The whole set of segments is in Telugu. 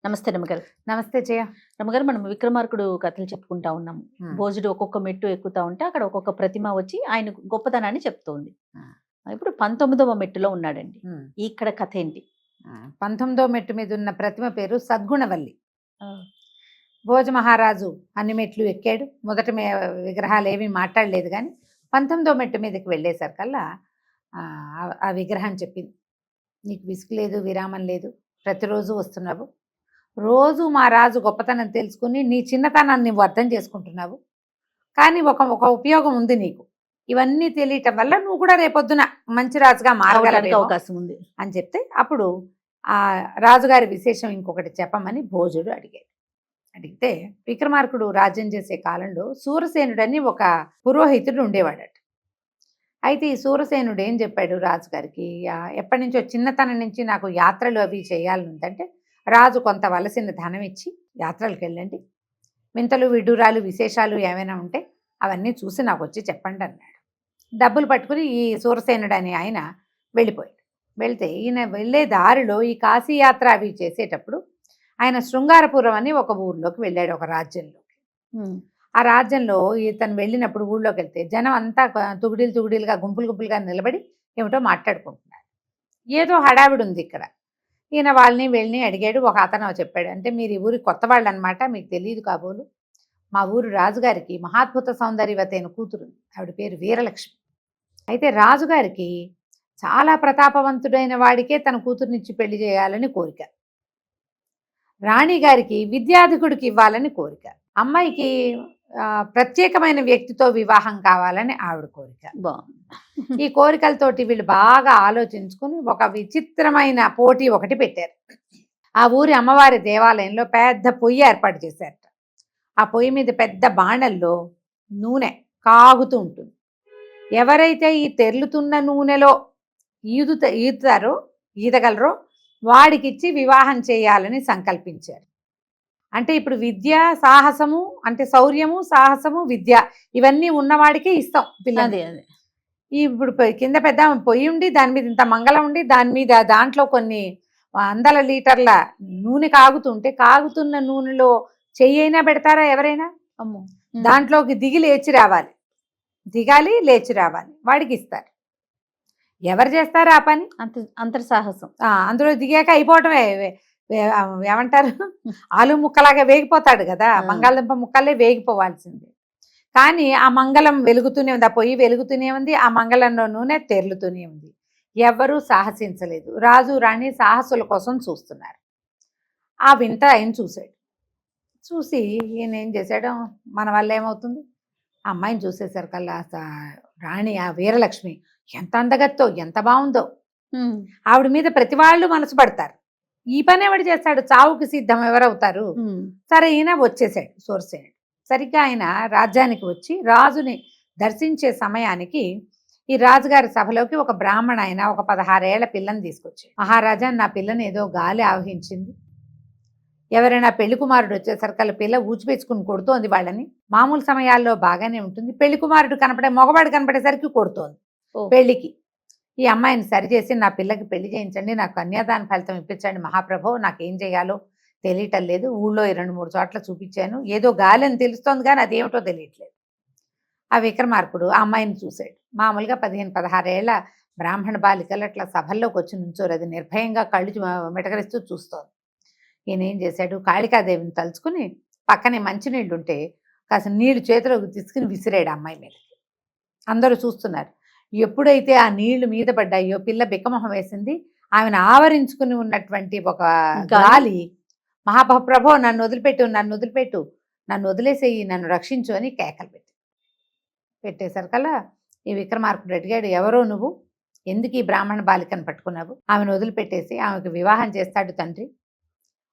నమస్తే రమ్మగారు. నమస్తే జయ. రమ్మగారు, మనం విక్రమార్కుడు కథలు చెప్పుకుంటా ఉన్నాము. ఉమ్, భోజుడు ఒక్కొక్క మెట్టు ఎక్కుతా ఉంటే అక్కడ ఒక్కొక్క ప్రతిమ వచ్చి ఆయన గొప్పతనాన్ని చెప్తోంది. ఉమ్, ఇప్పుడు 19వ మెట్టులో ఉన్నాడండి. ఉమ్. ఇక్కడ కథ ఏంటి? 19వ మెట్టు మీద ఉన్న ప్రతిమ పేరు సద్గుణవల్లి. భోజ మహారాజు అన్ని మెట్లు ఎక్కాడు. మొదట విగ్రహాలు ఏమీ మాట్లాడలేదు, కానీ 19వ మెట్టు మీదకి వెళ్ళేసరికల్లా ఆ విగ్రహం చెప్పింది, నీకు విసుగు లేదు, విరామం లేదు, ప్రతిరోజు వస్తున్నావు, రోజు మా రాజు గొప్పతనం తెలుసుకుని నీ చిన్నతనాన్ని నువ్వు అర్థం చేసుకుంటున్నావు, కానీ ఒక ఉపయోగం ఉంది నీకు, ఇవన్నీ తెలియటం వల్ల నువ్వు కూడా రేపొద్దున మంచి రాజుగా మారగలడానికి అవకాశం ఉంది అని చెప్తే, అప్పుడు ఆ రాజుగారి విశేషం ఇంకొకటి చెప్పమని భోజుడు అడిగితే, విక్రమార్కుడు రాజ్యం చేసే కాలంలో సూరసేనుడని ఒక పురోహితుడు ఉండేవాడట. అయితే ఈ సూరసేనుడు ఏం చెప్పాడు రాజుగారికి, ఎప్పటి నుంచో చిన్నతనం నుంచి నాకు యాత్రలు అవి చేయాలని ఉందంటే, రాజు కొంత వలసిన ధనం ఇచ్చి యాత్రలకు వెళ్ళండి, వింతలు విడ్డూరాలు విశేషాలు ఏమైనా ఉంటే అవన్నీ చూసి నాకు వచ్చి చెప్పండి అన్నాడు. డబ్బులు పట్టుకుని ఈ సూరసేనుడు అని ఆయన వెళ్ళిపోయాడు. వెళ్తే ఈయన వెళ్ళే దారిలో ఈ కాశీయాత్ర అవి చేసేటప్పుడు ఆయన శృంగారపురం అని ఒక ఊర్లోకి వెళ్ళాడు, ఒక రాజ్యంలోకి. ఆ రాజ్యంలో ఇతను వెళ్ళినప్పుడు ఊళ్ళోకి వెళ్తే జనం అంతా తుగుడీలుగా గుంపులుగా నిలబడి ఏమిటో మాట్లాడుకుంటున్నారు. ఏదో హడావిడి ఉంది ఇక్కడ. ఈయన వాళ్ళని వెళ్ళి అడిగాడు. ఒక అతను చెప్పాడు, అంటే మీరు ఈ ఊరి కొత్త వాళ్ళు అనమాట, మీకు తెలియదు కాబోలు, మా ఊరు రాజుగారికి మహాద్భుత సౌందర్యవతి అయిన కూతురు, ఆవిడ పేరు వీరలక్ష్మి. అయితే రాజుగారికి చాలా ప్రతాపవంతుడైన వాడికే తన కూతురునిచ్చి పెళ్లి చేయాలని కోరిక, రాణిగారికి విద్యాధికుడికి ఇవ్వాలని కోరిక, అమ్మాయికి ప్రత్యేకమైన వ్యక్తితో వివాహం కావాలని ఆవిడ కోరిక. ఈ కోరికలతోటి వీళ్ళు బాగా ఆలోచించుకుని ఒక విచిత్రమైన పోటీ ఒకటి పెట్టారు. ఆ ఊరి అమ్మవారి దేవాలయంలో పెద్ద పొయ్యి ఏర్పాటు చేశారట. ఆ పొయ్యి మీద పెద్ద బాణల్లో నూనె కాగుతూ ఉంటుంది. ఎవరైతే ఈ తెర్లుతున్న నూనెలో ఈదగలరో వాడికిచ్చి వివాహం చేయాలని సంకల్పించారు. అంటే ఇప్పుడు విద్య సాహసము, అంటే శౌర్యము సాహసము విద్య ఇవన్నీ ఉన్నవాడికే ఇస్తాం పిల్లలు. ఇప్పుడు కింద పెద్ద పొయ్యి ఉండి దాని మీద ఇంత మంగళం ఉండి దాంట్లో కొన్ని 100 లీటర్ల నూనె కాగుతుంటే, కాగుతున్న నూనెలో చెయ్యైనా పెడతారా ఎవరైనా? అమ్మో, దాంట్లోకి దిగాలి లేచి రావాలి, వాడికి ఇస్తారు. ఎవరు చేస్తారు ఆ పని? అంతర్ సాహసం. అందులో దిగాక అయిపోవటమే, ఏమంటారు, ఆలు ముక్కలాగా వేగిపోతాడు కదా, బంగాళదుంప ముక్కలే వేగిపోవాల్సింది. కానీ ఆ మంగళం వెలుగుతూనే ఉంది, ఆ పొయ్యి వెలుగుతూనే ఉంది, ఆ మంగళంలో నూనె తెరులుతూనే ఉంది. ఎవ్వరూ సాహసించలేదు. రాజు రాణి సాహసుల కోసం చూస్తున్నారు. ఆ వింత ఆయన చూసి ఈయన ఏం చేశాడు, మన వల్ల ఏమవుతుంది, అమ్మాయిని చూసేసరికల్లా రాణి ఆ వీరలక్ష్మి ఎంత అందగత్తో, ఎంత బాగుందో, ఆవిడ మీద ప్రతి వాళ్ళు మనసు పడతారు. ఈ పని ఎవడు చేస్తాడు, చావుకి సిద్ధం ఎవరవుతారు. సరే, ఈయన వచ్చేసాడు సూరసేనుడు. సరిగ్గా ఆయన రాజ్యానికి వచ్చి రాజుని దర్శించే సమయానికి ఈ రాజుగారి సభలోకి ఒక బ్రాహ్మణ ఆయన ఒక 16 ఏళ్ల పిల్లని తీసుకొచ్చాడు. మహారాజా, నా పిల్లని ఏదో గాలి ఆవహించింది, ఎవరైనా పెళ్లి కుమారుడు వచ్చేసరికల్లా పిల్ల ఊచిపెచ్చుకుని కొడుతోంది వాళ్ళని. మామూలు సమయాల్లో బాగానే ఉంటుంది, పెళ్లి కుమారుడు మగవాడు కనపడేసరికి కొడుతోంది. పెళ్లికి ఈ అమ్మాయిని సరిచేసి నా పిల్లకి పెళ్లి చేయించండి, నాకు కన్యాదాన ఫలితం ఇప్పించండి మహాప్రభో, నాకేం చేయాలో తెలియటం లేదు, ఊళ్ళో 2-3 చోట్ల చూపించాను, ఏదో గాలి అని తెలుస్తోంది కానీ అదేమిటో తెలియట్లేదు. ఆ విక్రమార్కుడు ఆ అమ్మాయిని చూశాడు. మామూలుగా 15-16 ఏళ్ల బ్రాహ్మణ బాలికలు అట్లా సభల్లోకి వచ్చి నుంచోరు, అది నిర్భయంగా కళ్ళు మిటకరిస్తూ చూస్తోంది. ఈయన ఏం చేశాడు, కాళికాదేవిని తలుచుకుని పక్కనే మంచినీళ్ళు ఉంటే కాస్త నీళ్లు చేతిలోకి తీసుకుని విసిరాడు అమ్మాయి మీదకి. అందరూ చూస్తున్నారు. ఎప్పుడైతే ఆ నీళ్లు మీద పడ్డాయో పిల్ల బిక్కమొహం వేసింది. ఆమెను ఆవరించుకుని ఉన్నటువంటి ఒక గాలి, మహాప్రభో నన్ను వదిలిపెట్టు, నన్ను వదిలేసేయి, నన్ను రక్షించు అని కేకలు పెట్టేసరికల్లా ఈ విక్రమార్కుడు అడిగాడు, ఎవరో నువ్వు, ఎందుకు ఈ బ్రాహ్మణ బాలికను పట్టుకున్నావు? ఆమెను వదిలిపెట్టేసి ఆమెకు వివాహం చేస్తాడు తండ్రి,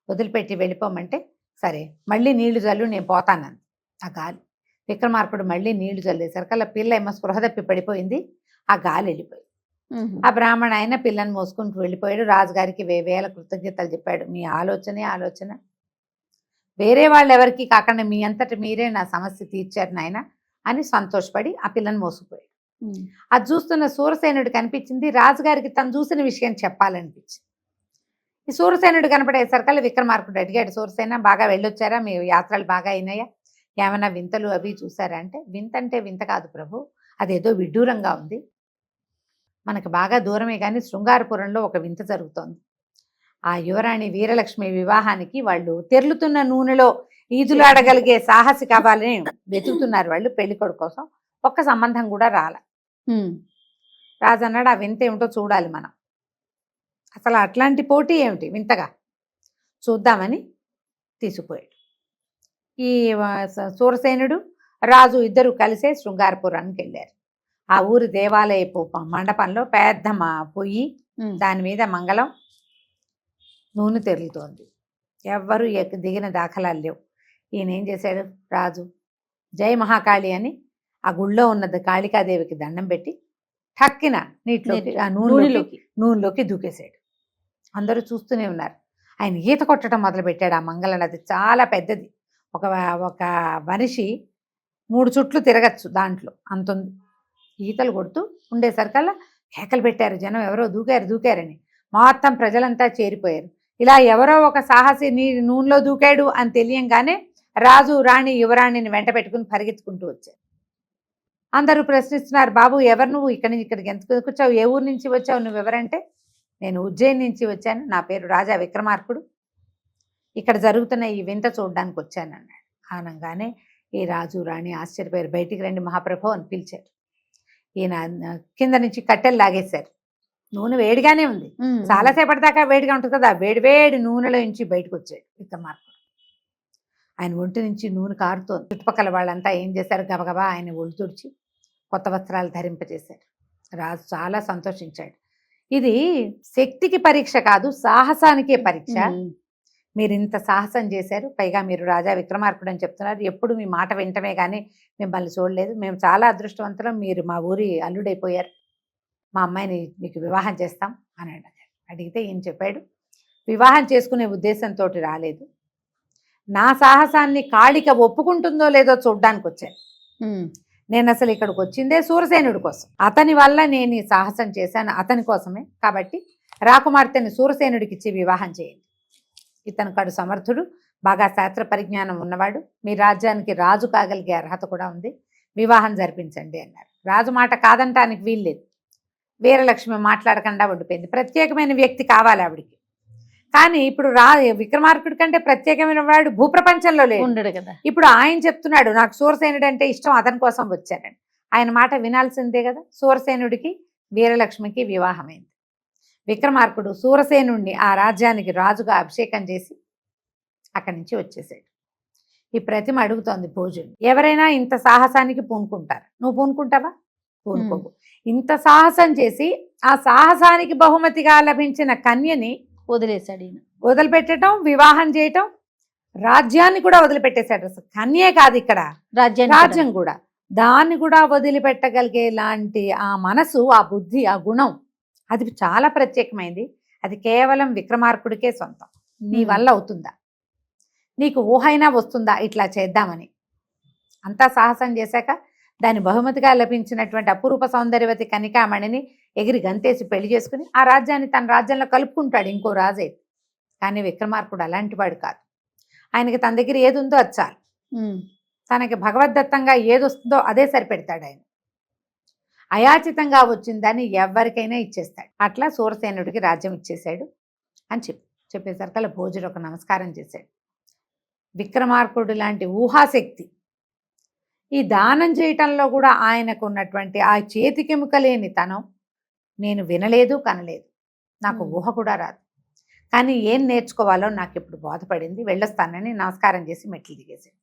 వదిలిపెట్టి వెళ్ళిపోమంటే, సరే మళ్ళీ నీళ్లు చల్లు, నేను పోతానని ఆ గాలి. విక్రమార్కుడు మళ్ళీ నీళ్లు చల్లేసరికల్లా పిల్ల ఏమో స్పృహ తప్పి పడిపోయింది, ఆ గాలి వెళ్ళిపోయింది. ఆ బ్రాహ్మణ ఆయన పిల్లని మోసుకుంటూ వెళ్ళిపోయాడు. రాజుగారికి వేవేల కృతజ్ఞతలు చెప్పాడు. మీ ఆలోచన వేరే వాళ్ళు ఎవరికి కాకుండా మీ అంతటి మీరే నా సమస్య తీర్చారు నాయన అని సంతోషపడి ఆ పిల్లని మోసుకుపోయాడు. అది చూస్తున్న సూరసేనుడు కనిపించింది, రాజుగారికి తను చూసిన విషయం చెప్పాలనిపించింది. ఈ సూరసేనుడు కనపడేసరికల్లా విక్రమార్కుడు అడిగాడు, సూరసేన బాగా వెళ్ళొచ్చారా, మీ యాత్రలు బాగా అయినాయా, ఏమైనా వింతలు అవి చూసారా అంటే, వింత అంటే వింత కాదు ప్రభు, అదేదో విడ్డూరంగా ఉంది, మనకు బాగా దూరమే కానీ శృంగారపురంలో ఒక వింత జరుగుతోంది. ఆ యువరాణి వీరలక్ష్మి వివాహానికి వాళ్ళు తెరులుతున్న నూనెలో ఈదులాడగలిగే సాహసి కావాలని వెతుకుతున్నారు వాళ్ళు పెళ్లికొడుకు కోసం. ఒక్క సంబంధం కూడా రాల. రాజు అన్నాడు, ఆ వింత ఏమిటో చూడాలి మనం, అసలు అట్లాంటి పోటీ ఏమిటి వింతగా చూద్దామని తీసుకుపోయాడు. ఈ సూరసేనుడు రాజు ఇద్దరు కలిసే శృంగారపురానికి వెళ్ళారు. ఆ ఊరి దేవాలయపు మండపంలో పెద్ద పొయ్యి, దాని మీద మంగళం, నూనె తెరులుతోంది. ఎవ్వరూ దిగిన దాఖలాలు లేవు. ఈయన ఏం చేశాడు, రాజు జై మహాకాళి అని ఆ గుళ్ళో ఉన్నది కాళికాదేవికి దండం పెట్టి ఠక్కిన నీటిలోకి ఆ నూనెలోకి దూకేశాడు. అందరూ చూస్తూనే ఉన్నారు. ఆయన ఈత కొట్టడం మొదలుపెట్టాడు. ఆ మంగళ నది చాలా పెద్దది, ఒక మనిషి 3 చుట్లు తిరగచ్చు దాంట్లో అంతుంది. ఈతలు కొడుతూ ఉండేసరికల్లా కేకలు పెట్టారు జనం, ఎవరో దూకారని. మొత్తం ప్రజలంతా చేరిపోయారు. ఇలా ఎవరో ఒక సాహసి నూనెలో దూకాడు అని తెలియంగానే రాజు రాణి యువరాణిని వెంట పెట్టుకుని పరిగెత్తుకుంటూ వచ్చారు. అందరూ ప్రశ్నిస్తున్నారు, బాబు ఎవరు నువ్వు, ఇక్కడికి ఎందుకు వచ్చావు, ఏ ఊరు నుంచి వచ్చావు, నువ్వు ఎవరంటే, నేను ఉజ్జయిని నుంచి వచ్చాను, నా పేరు రాజా విక్రమార్కుడు, ఇక్కడ జరుగుతున్న ఈ వింత చూడడానికి వచ్చాను అన్నాడు. అనగానే ఈ రాజు రాణి ఆశ్చర్యపోయారు. బయటికి రండి మహాప్రభు అని పిలిచారు. ఈయన కింద నుంచి కట్టెలు లాగేశారు. నూనె వేడిగానే ఉంది, చాలాసేపటి దాకా వేడిగా ఉంటుంది కదా, వేడి నూనెలో నుంచి బయటకు వచ్చాడు విక్రమార్కుడు. ఆయన ఒంటి నుంచి నూనె కారుతోంది. చుట్టుపక్కల వాళ్ళంతా ఏం చేశారు, గబగబా ఆయన ఒళ్ళు తుడిచి కొత్త వస్త్రాలు ధరింపజేశారు. రాజు చాలా సంతోషించాడు. ఇది శక్తికి పరీక్ష కాదు, సాహసానికే పరీక్ష. మీరు ఇంత సాహసం చేశారు, పైగా మీరు రాజా విక్రమార్కుడు అని చెప్తున్నారు, ఎప్పుడు మీ మాట వింటమే కానీ మిమ్మల్ని చూడలేదు, మేము చాలా అదృష్టవంతులం, మీరు మా ఊరి అల్లుడైపోయారు, మా అమ్మాయిని మీకు వివాహం చేస్తాం అని అడిగితే ఏం చెప్పాడు, వివాహం చేసుకునే ఉద్దేశంతో రాలేదు, నా సాహసాన్ని కాళిక ఒప్పుకుంటుందో లేదో చూడ్డానికి వచ్చాను. నేను అసలు ఇక్కడికి వచ్చిందే సూరసేనుడి కోసం, అతని వల్ల నేను ఈ సాహసం చేశాను, అతని కోసమే, కాబట్టి రాకుమార్తెని సూరసేనుడికి ఇచ్చి వివాహం చేయండి, ఇతను కడు సమర్థుడు, బాగా శాస్త్ర పరిజ్ఞానం ఉన్నవాడు, మీ రాజ్యానికి రాజు కాగలిగే అర్హత కూడా ఉంది, వివాహం జరిపించండి అన్నారు. రాజు మాట కాదంటానికి వీల్లేదు. వీరలక్ష్మి మాట్లాడకుండా ఉండిపోయింది. ప్రత్యేకమైన వ్యక్తి కావాలి ఆవిడికి. కానీ ఇప్పుడు విక్రమార్కుడి కంటే ప్రత్యేకమైన వాడు భూప్రపంచంలో లేడు కదా. ఇప్పుడు ఆయన చెప్తున్నాడు, నాకు సూరసేనుడు అంటే ఇష్టం, అతని కోసం వచ్చానండి. ఆయన మాట వినాల్సిందే కదా. సూరసేనుడికి వీరలక్ష్మికి వివాహమైంది. విక్రమార్కుడు సూరసేనుడిని ఆ రాజ్యానికి రాజుగా అభిషేకం చేసి అక్కడి నుంచి వచ్చేసాడు. ఈ ప్రతిమ అడుగుతోంది భోజుని, ఎవరైనా ఇంత సాహసానికి పూనుకుంటారు, నువ్వు పూనుకుంటావా? పూనుకోవు. ఇంత సాహసం చేసి ఆ సాహసానికి బహుమతిగా లభించిన కన్యని వదిలేశాడు ఈయన. వదిలిపెట్టడం, వివాహం చేయటం, రాజ్యాన్ని కూడా వదిలిపెట్టేశాడు. అసలు కన్యే కాదు ఇక్కడ, రాజ్యం కూడా, దాన్ని కూడా వదిలిపెట్టగలిగే లాంటి ఆ మనసు, ఆ బుద్ధి, ఆ గుణం, అది చాలా ప్రత్యేకమైంది. అది కేవలం విక్రమార్కుడికే సొంతం. నీ వల్ల అవుతుందా, నీకు ఊహైనా వస్తుందా ఇట్లా చేద్దామని? అంతా సాహసం చేశాక దాని బహుమతిగా లభించినటువంటి అపురూప సౌందర్యవతి కనికామణిని ఎగిరి గంతేసి పెళ్లి చేసుకుని ఆ రాజ్యాన్ని తన రాజ్యంలో కలుపుకుంటాడు ఇంకో రాజైతే. కానీ విక్రమార్కుడు అలాంటి వాడు కాదు. ఆయనకి తన దగ్గర ఏది ఉందో అది చాలు. తనకి భగవద్దత్తంగా ఏది వస్తుందో అదే సరిపెడతాడు ఆయన. అయాచితంగా వచ్చిందని ఎవరికైనా ఇచ్చేస్తాడు. అట్లా సూరసేనుడికి రాజ్యం ఇచ్చేశాడు అని చెప్పేసరికల్లా భోజుడు ఒక నమస్కారం చేశాడు. విక్రమార్కుడు లాంటి ఊహాశక్తి, ఈ దానం చేయటంలో కూడా ఆయనకు ఉన్నటువంటి ఆ చేతికెముక లేని తనం నేను వినలేదు, కనలేదు, నాకు ఊహ కూడా రాదు. కానీ ఏం నేర్చుకోవాలో నాకు ఇప్పుడు బోధపడింది, వెళ్ళొస్తానని నమస్కారం చేసి మెట్లు దిగేసాడు.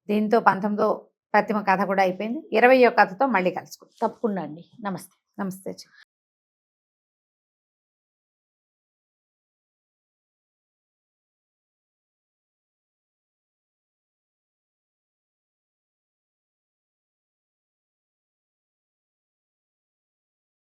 దీంతో 19వ ప్రతిమ కథ కూడా అయిపోయింది. 20వ కథతో మళ్ళీ కలుసుకుంటాం. తప్పకుండా అండి. నమస్తే. నమస్తే.